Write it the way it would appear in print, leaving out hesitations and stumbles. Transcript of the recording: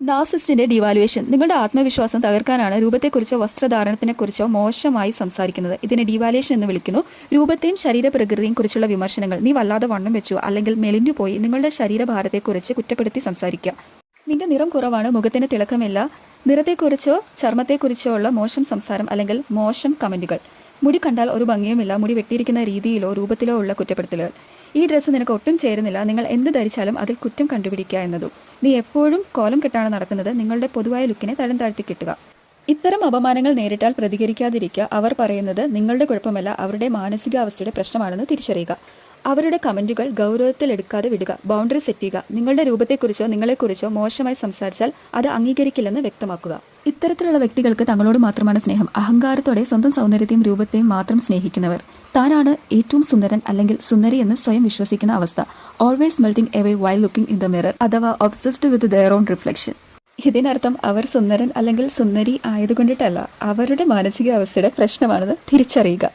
നാർസിസ്റ്റിന്റെ devaluation നിങ്ങളുടെ ആത്മവിശ്വാസം തകർക്കാനാണ് രൂപത്തെക്കുറിച്ചോ വസ്ത്രധാരണത്തിനെക്കുറിച്ചോ മോശമായി സംസാരിക്കുന്നത്. ഇതിനെ ഡിവാലുവേഷൻ എന്ന് വിളിക്കുന്നു. രൂപത്തെയും ശരീരപ്രകൃതിയും കുറിച്ചുള്ള വിമർശനങ്ങൾ, നീ വല്ലാതെ വണ്ണം വെച്ചു അല്ലെങ്കിൽ മെലിഞ്ഞു പോയി, നിങ്ങളുടെ ശരീരഭാരത്തെക്കുറിച്ച് കുറ്റപ്പെടുത്തി സംസാരിക്കുക. നിന്റെ നിറം കുറവാണ്, മുഖത്തിന് തിളക്കമില്ല, നിറത്തെക്കുറിച്ചോ ചർമ്മത്തെക്കുറിച്ചോ ഉള്ള മോശം സംസാരം അല്ലെങ്കിൽ മോശം കമന്റുകൾ. മുടി കണ്ടാൽ ഒരു ഭംഗിയുമില്ല, മുടി വെട്ടിയിരിക്കുന്ന രീതിയിലോ രൂപത്തിലോ ഉള്ള കുറ്റപ്പെടുത്തലുകൾ. ഈ ഡ്രസ്സ് നിനക്ക് ഒട്ടും ചേരുന്നില്ല, നിങ്ങൾ എന്ത് ധരിച്ചാലും അതിൽ കുറ്റം കണ്ടുപിടിക്കുക എന്നതും. നീ എപ്പോഴും കോലം കെട്ടാണ് നടക്കുന്നത്, നിങ്ങളുടെ പൊതുവായ ലുക്കിനെ തരം താഴ്ത്തി കിട്ടുക. ഇത്തരം അപമാനങ്ങൾ നേരിട്ടാൽ പ്രതികരിക്കാതിരിക്കുക. അവർ പറയുന്നത് നിങ്ങളുടെ കുഴപ്പമല്ല, അവരുടെ മാനസികാവസ്ഥയുടെ പ്രശ്നമാണെന്ന് തിരിച്ചറിയുക. അവരുടെ കമന്റുകൾ ഗൗരവത്തിലെടുക്കാതെ വിടുക. ബൗണ്ടറി സെറ്റ് ചെയ്യുക. നിങ്ങളുടെ രൂപത്തെക്കുറിച്ചോ നിങ്ങളെക്കുറിച്ചോ മോശമായി സംസാരിച്ചാൽ അത് അംഗീകരിക്കില്ലെന്ന് വ്യക്തമാക്കുക. ഇത്തരത്തിലുള്ള വ്യക്തികൾക്ക് തങ്ങളോട് മാത്രമാണ് സ്നേഹം. അഹങ്കാരത്തോടെ സ്വന്തം സൗന്ദര്യത്തെയും രൂപത്തെയും മാത്രം സ്നേഹിക്കുന്നവർ. താനാണ് ഏറ്റവും സുന്ദരൻ അല്ലെങ്കിൽ സുന്ദരി എന്ന് സ്വയം വിശ്വസിക്കുന്ന അവസ്ഥ. Always melting away while looking in the mirror, അഥവാ obsessed with their own reflection. ഇതിനർത്ഥം അവർ സുന്ദരൻ അല്ലെങ്കിൽ സുന്ദരി ആയതുകൊണ്ടിട്ടല്ല, അവരുടെ മാനസികാവസ്ഥയുടെ പ്രശ്നമാണെന്ന് തിരിച്ചറിയുക.